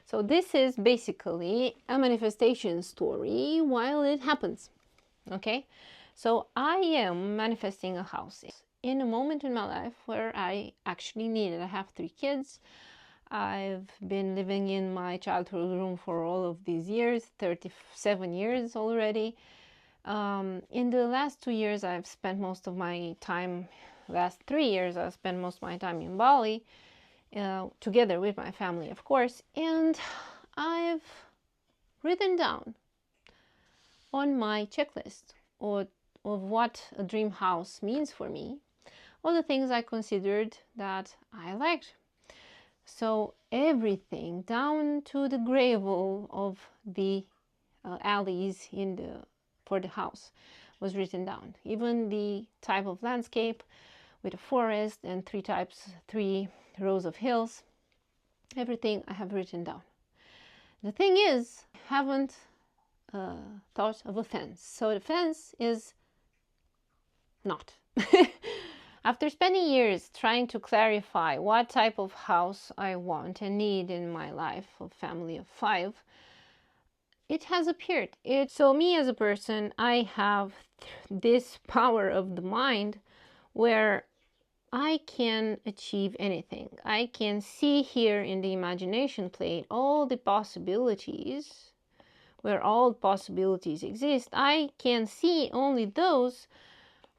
So this is basically a manifestation story while it happens. Okay, so I am manifesting a house in a moment in my life where I actually need it. I have 3 kids. I've been living in my childhood room for all of these years, 37 years already. In the last 2 years, I've spent most of my time, last 3 years, I've spent most of my time in Bali, together with my family, of course, and I've written down on my checklist of what a dream house means for me, all the things I considered that I liked. So everything down to the gravel of the alleys for the house was written down. Even the type of landscape with a forest and 3 rows of hills, everything I have written down. The thing is, I haven't thought of a fence. So the fence is not. After spending years trying to clarify what type of house I want and need in my life, a family of 5, it has appeared. So me as a person, I have this power of the mind where I can achieve anything. I can see here in the imagination plane all the possibilities, where all possibilities exist. I can see only those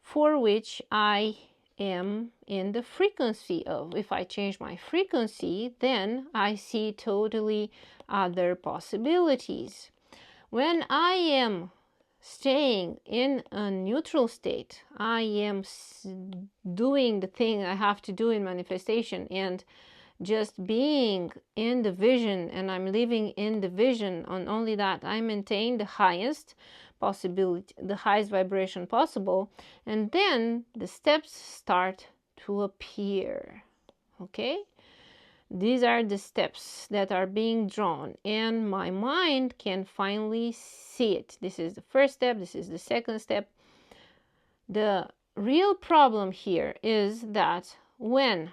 for which I am in the frequency of. If I change my frequency, then I see totally other possibilities. When I am staying in a neutral state, I am doing the thing I have to do in manifestation and just being in the vision, and I'm living in the vision. On only that, I maintain the highest possibility, the highest vibration possible, and then the steps start to appear. Okay, these are the steps that are being drawn, and my mind can finally see it. This is the first step, this is the second step. The real problem here is that when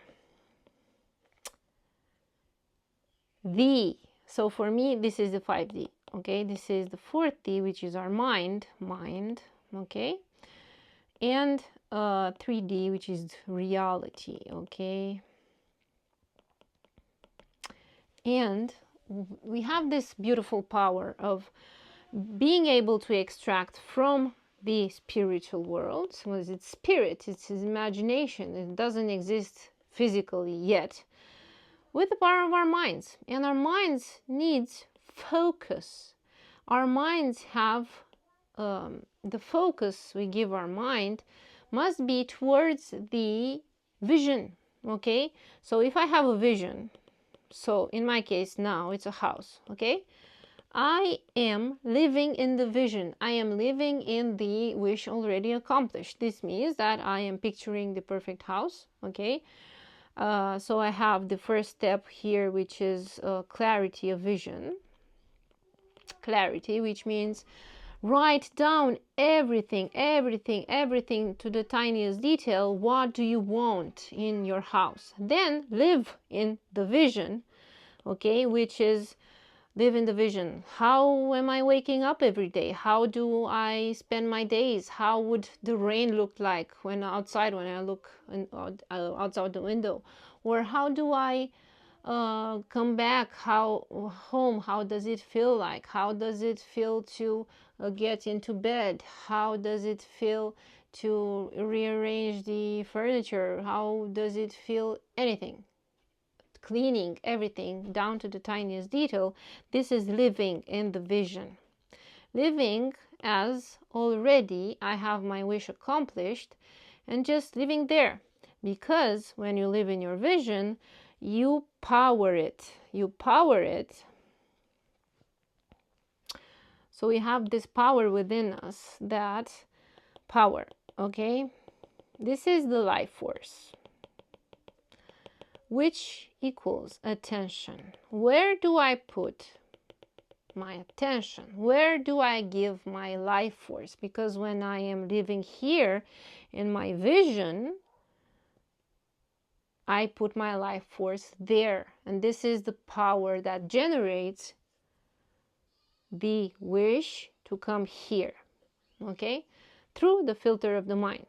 so for me, this is the 5D, okay? This is the 4th D, which is our mind, okay? And 3D, which is reality, okay? And we have this beautiful power of being able to extract from the spiritual world. So it's spirit, it's his imagination, it doesn't exist physically yet, with the power of our minds. And our minds needs focus. Our minds have the focus we give our mind must be towards the vision. Okay, so if I have a vision, so in my case now it's a house, okay, I am living in the vision. I am living in the wish already accomplished. This means that I am picturing the perfect house, okay. So I have the first step here, which is clarity of vision. Clarity, which means write down everything to the tiniest detail. What do you want in your house? Then live in the vision, okay, which is live in the vision. How am I waking up every day? How do I spend my days? How would the rain look like when I look outside the window? Or how do I come back home? How does it feel like? How does it feel to get into bed? How does it feel to rearrange the furniture? How does it feel? Anything, cleaning everything down to the tiniest detail. This is living in the vision. Living as already I have my wish accomplished, and just living there. Because when you live in your vision, you power it. You power it. So we have this power within us, that power, okay? This is the life force, which equals attention. Where do I put my attention? Where do I give my life force? Because when I am living here in my vision, I put my life force there. And this is the power that generates the wish to come here, okay, through the filter of the mind.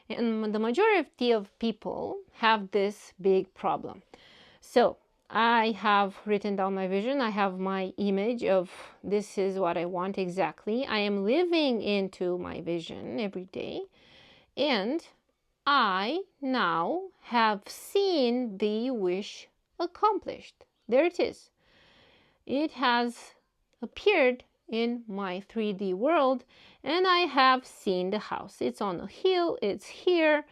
And the majority of people have this big problem. So I have written down my vision. I have my image of this is what I want exactly. I am living into my vision every day. And I now have seen the wish accomplished. There it is. It has appeared in my 3D world, and I have seen the house. It's on a hill, it's here,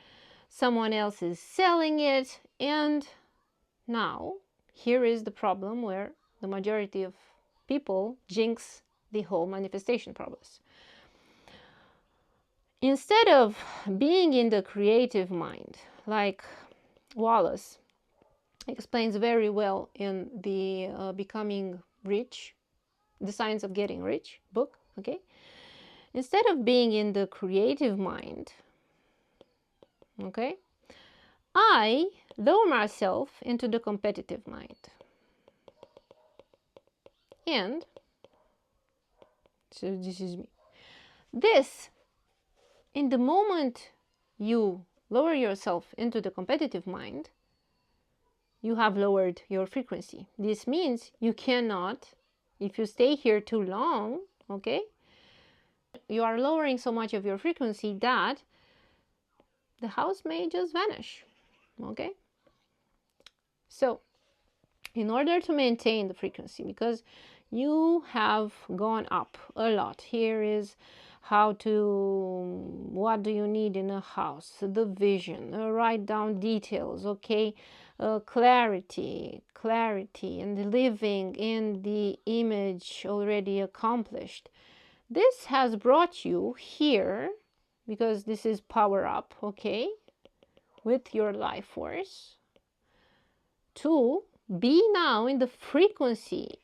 someone else is selling it, and now here is the problem where the majority of people jinx the whole manifestation process. Instead of being in the creative mind, like Wallace explains very well in the Becoming Rich, The Science of Getting Rich book, okay? Instead of being in the creative mind, okay, I lower myself into the competitive mind. And, so this is me. This, in the moment you lower yourself into the competitive mind, you have lowered your frequency. This means you cannot, if you stay here too long, okay, you are lowering so much of your frequency that the house may just vanish, okay? So, in order to maintain the frequency, because you have gone up a lot, here is how to, what do you need in a house, the vision, write down details, okay, clarity, and living in the image already accomplished. This has brought you here, because this is power up, okay, with your life force, to be now in the frequency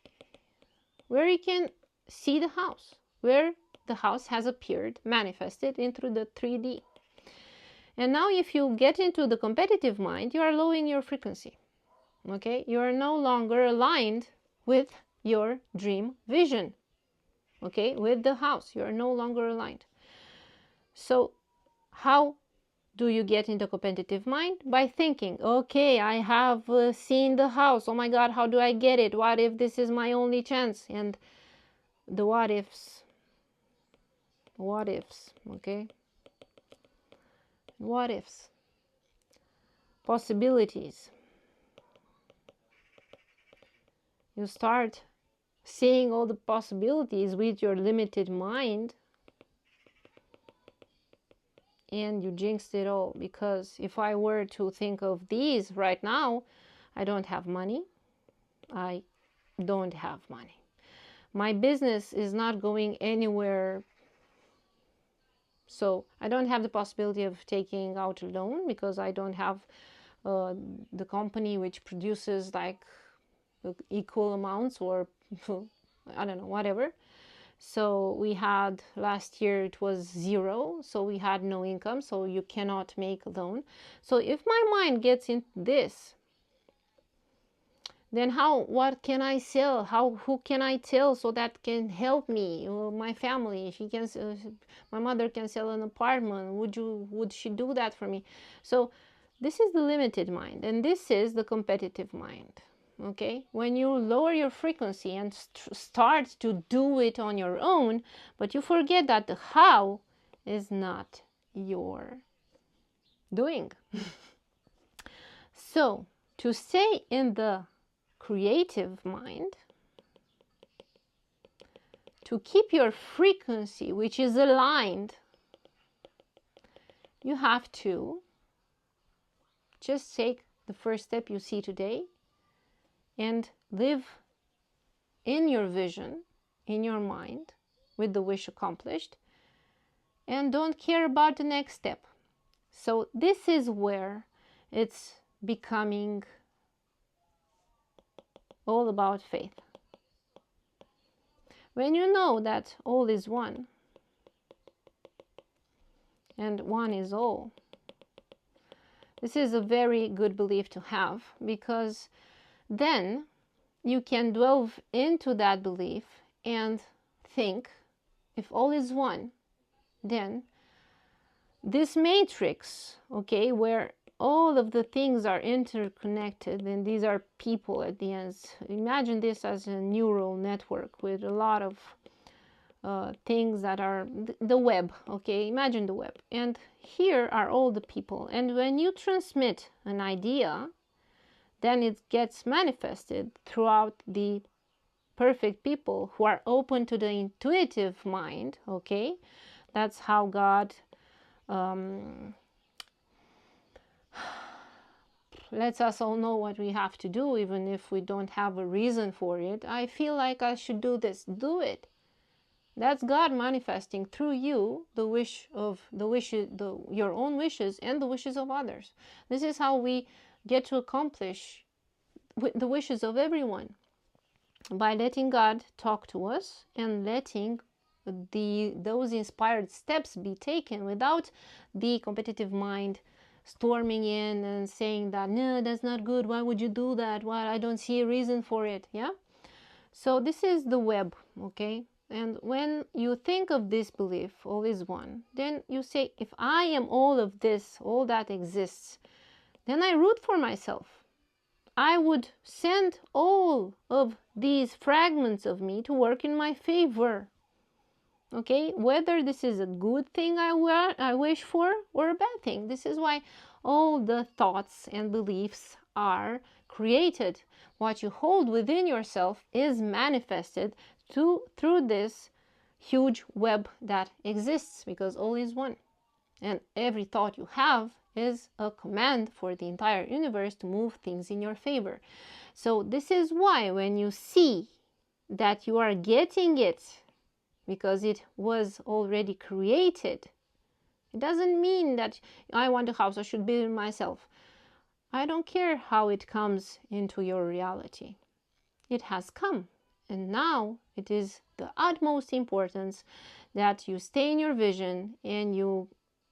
where you can see the house, where the house has appeared, manifested into the 3D. And now if you get into the competitive mind, you are lowering your frequency, okay? You are no longer aligned with your dream vision, okay? With the house, you are no longer aligned. So how do you get into competitive mind? By thinking, okay, I have seen the house. Oh my God, how do I get it? What if this is my only chance? And the what ifs, okay? What ifs, possibilities. You start seeing all the possibilities with your limited mind, and you jinxed it all, because if I were to think of these right now, I don't have money. I don't have money. My business is not going anywhere, so I don't have the possibility of taking out a loan, because I don't have the company which produces like equal amounts, or I don't know, whatever. So we had, last year it was 0, so we had no income, so you cannot make a loan. So if my mind gets in this, then what can I sell? Who can I tell so that can help me, or my family? My mother can sell an apartment. Would she do that for me? So this is the limited mind, and this is the competitive mind. Okay, when you lower your frequency and start to do it on your own, but you forget that the how is not your doing. So to stay in the creative mind, to keep your frequency which is aligned, you have to just take the first step you see today and live in your vision, in your mind, with the wish accomplished, and don't care about the next step. So this is where it's becoming all about faith. When you know that all is one, and one is all, This is a very good belief to have, because then you can delve into that belief and think, if all is one, then this matrix, okay, where all of the things are interconnected, and these are people at the end. Imagine this as a neural network with a lot of things that are the web, okay? Imagine the web. And here are all the people. And when you transmit an idea, then it gets manifested throughout the perfect people who are open to the intuitive mind, okay? That's how God lets us all know what we have to do, even if we don't have a reason for it. I feel like I should do this. Do it. That's God manifesting through you your own wishes and the wishes of others. This is how we get to accomplish the wishes of everyone, by letting God talk to us and letting those inspired steps be taken without the competitive mind storming in and saying that, no, that's not good, why would you do that, why, I don't see a reason for it. Yeah, so this is the web, okay? And when you think of this belief, all is one, then you say, if I am all of this, all that exists, then I root for myself. I would send all of these fragments of me to work in my favor. Okay, whether this is a good thing I wish for or a bad thing. This is why all the thoughts and beliefs are created. What you hold within yourself is manifested through this huge web that exists, because all is one. And every thought you have is a command for the entire universe to move things in your favor. So this is why when you see that you are getting it because it was already created, it doesn't mean that I want a house, I should build it myself. I don't care how it comes into your reality. It has come. And now it is the utmost importance that you stay in your vision and you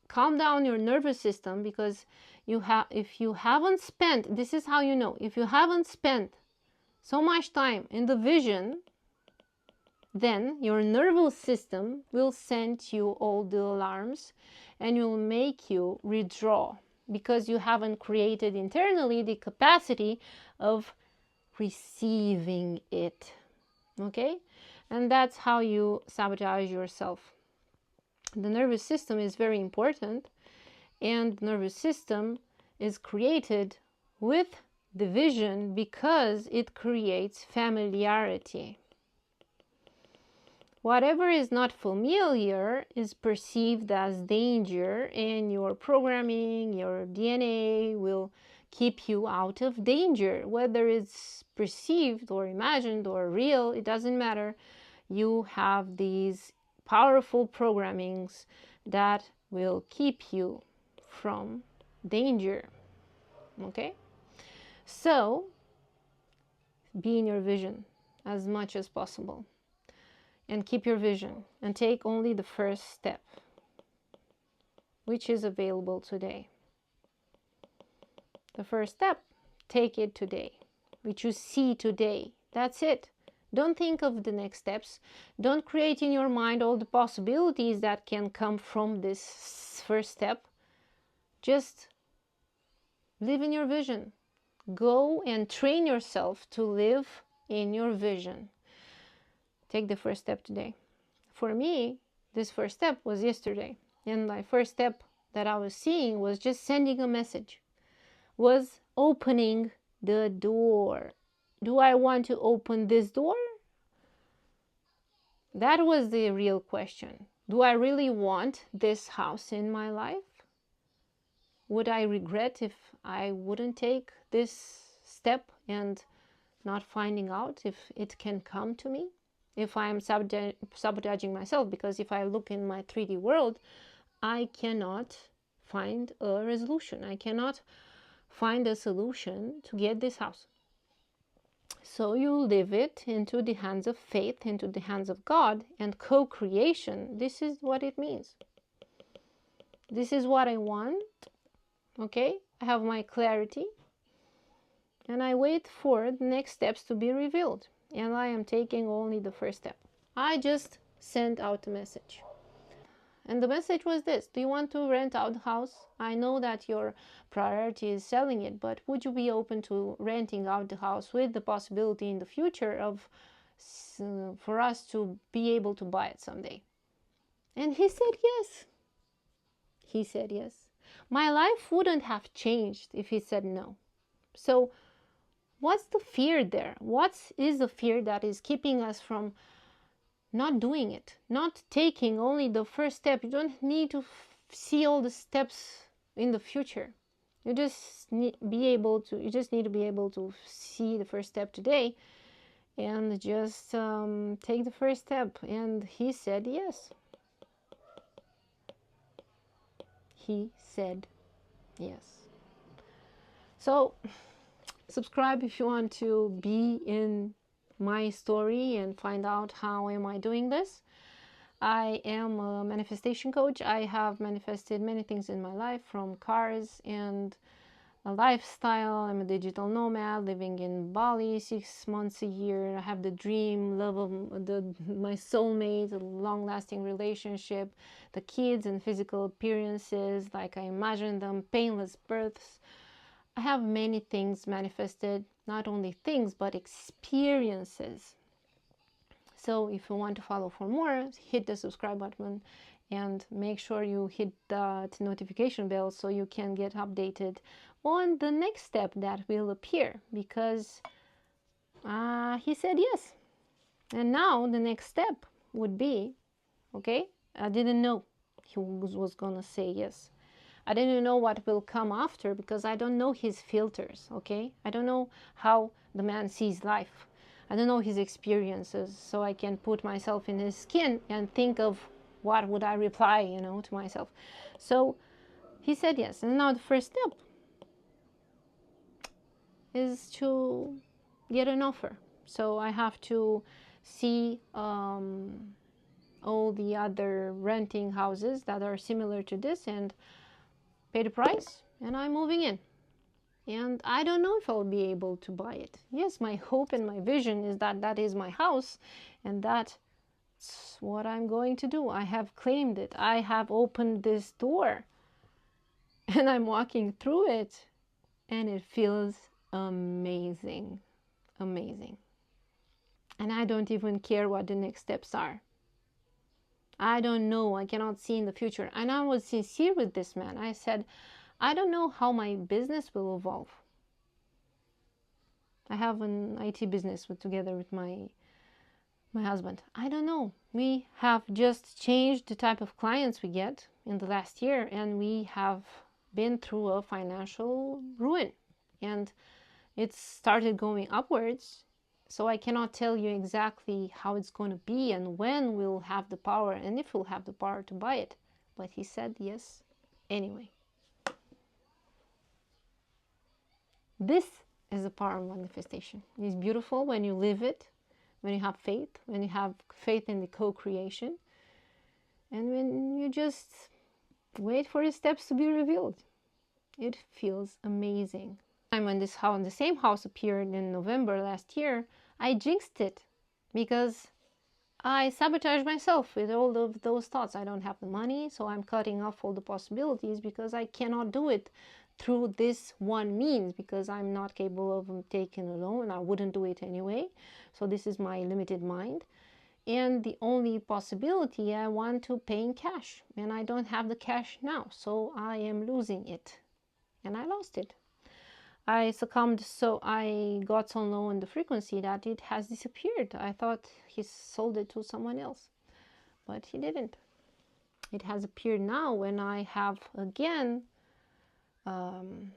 calm down your nervous system, because if you haven't spent, this is how you know, if you haven't spent so much time in the vision, then your nervous system will send you all the alarms and will make you withdraw, because you haven't created internally the capacity of receiving it. Okay? And that's how you sabotage yourself. The nervous system is very important, and the nervous system is created with the vision because it creates familiarity. Whatever is not familiar is perceived as danger, and your programming, your DNA will keep you out of danger. Whether it's perceived or imagined or real, it doesn't matter. You have these powerful programmings that will keep you from danger. Okay? So, be in your vision as much as possible. And keep your vision. And take only the first step, which is available today. The first step, take it today. Which you see today. That's it. Don't think of the next steps. Don't create in your mind all the possibilities that can come from this first step. Just live in your vision. Go and train yourself to live in your vision. Take the first step today. For me, this first step was yesterday. And my first step that I was seeing was just sending a message. Was opening the door. Do I want to open this door? That was the real question. Do I really want this house in my life? Would I regret if I wouldn't take this step and not finding out if it can come to me? If I am sabotaging myself, because if I look in my 3D world, I cannot find a resolution. I cannot find a solution to get this house. So you leave it into the hands of faith, into the hands of God, and co-creation. This is what it means. This is what I want, okay? I have my clarity, and I wait for the next steps to be revealed. And I am taking only the first step. I just sent out a message. And the message was this: do you want to rent out the house? I know that your priority is selling it, but would you be open to renting out the house with the possibility in the future of for us to be able to buy it someday? And he said yes. He said yes. My life wouldn't have changed if he said no. So what's the fear there? What is the fear that is keeping us from not doing it, not taking only the first step? You don't need to see all the steps in the future. You just need to be able to see the first step today and just take the first step. And he said yes. He said yes. So subscribe if you want to be in my story and find out how am I doing this. I am a manifestation coach. I have manifested many things in my life, from cars and a lifestyle. I'm a digital nomad living in Bali 6 months a year. I have the dream, love of my soulmate, a long-lasting relationship, the kids and physical appearances like I imagine them, painless births. I have many things manifested, not only things, but experiences. So if you want to follow for more, hit the subscribe button and make sure you hit that notification bell so you can get updated on the next step that will appear, because he said yes. And now the next step would be, okay, I didn't know he was gonna say yes. I didn't know what will come after, because I don't know his filters, okay? I don't know how the man sees life. I don't know his experiences, so I can put myself in his skin and think of what would I reply, to myself. So he said yes. And now the first step is to get an offer. So I have to see all the other renting houses that are similar to this and pay the price, and I'm moving in. And I don't know if I'll be able to buy it. Yes, my hope and my vision is that that is my house, and that's what I'm going to do. I have claimed it. I have opened this door, and I'm walking through it, and it feels amazing. Amazing. And I don't even care what the next steps are. I don't know. I cannot see in the future. And I was sincere with this man. I said, I don't know how my business will evolve. I have an IT business together with my husband. I don't know. We have just changed the type of clients we get in the last year, and we have been through a financial ruin, and it started going upwards. So I cannot tell you exactly how it's going to be and when we'll have the power and if we'll have the power to buy it. But he said yes anyway. This is the power of manifestation. It's beautiful when you live it, when you have faith in the co-creation, and when you just wait for the steps to be revealed. It feels amazing. When this house, the same house appeared in November last year, I jinxed it because I sabotaged myself with all of those thoughts. I don't have the money, so I'm cutting off all the possibilities because I cannot do it through this one means, because I'm not capable of taking a loan. I wouldn't do it anyway. So this is my limited mind. And the only possibility, I want to pay in cash, and I don't have the cash now, so I am losing it. And I lost it. I succumbed, so I got so low in the frequency that it has disappeared. I thought he sold it to someone else, but he didn't. It has appeared now when I have again, when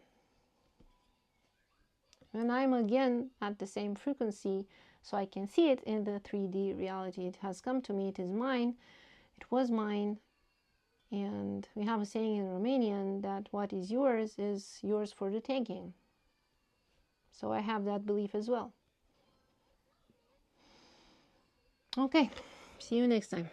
I'm again at the same frequency, so I can see it in the 3D reality. It has come to me, it is mine, it was mine. And we have a saying in Romanian that what is yours for the taking. So I have that belief as well. Okay, see you next time.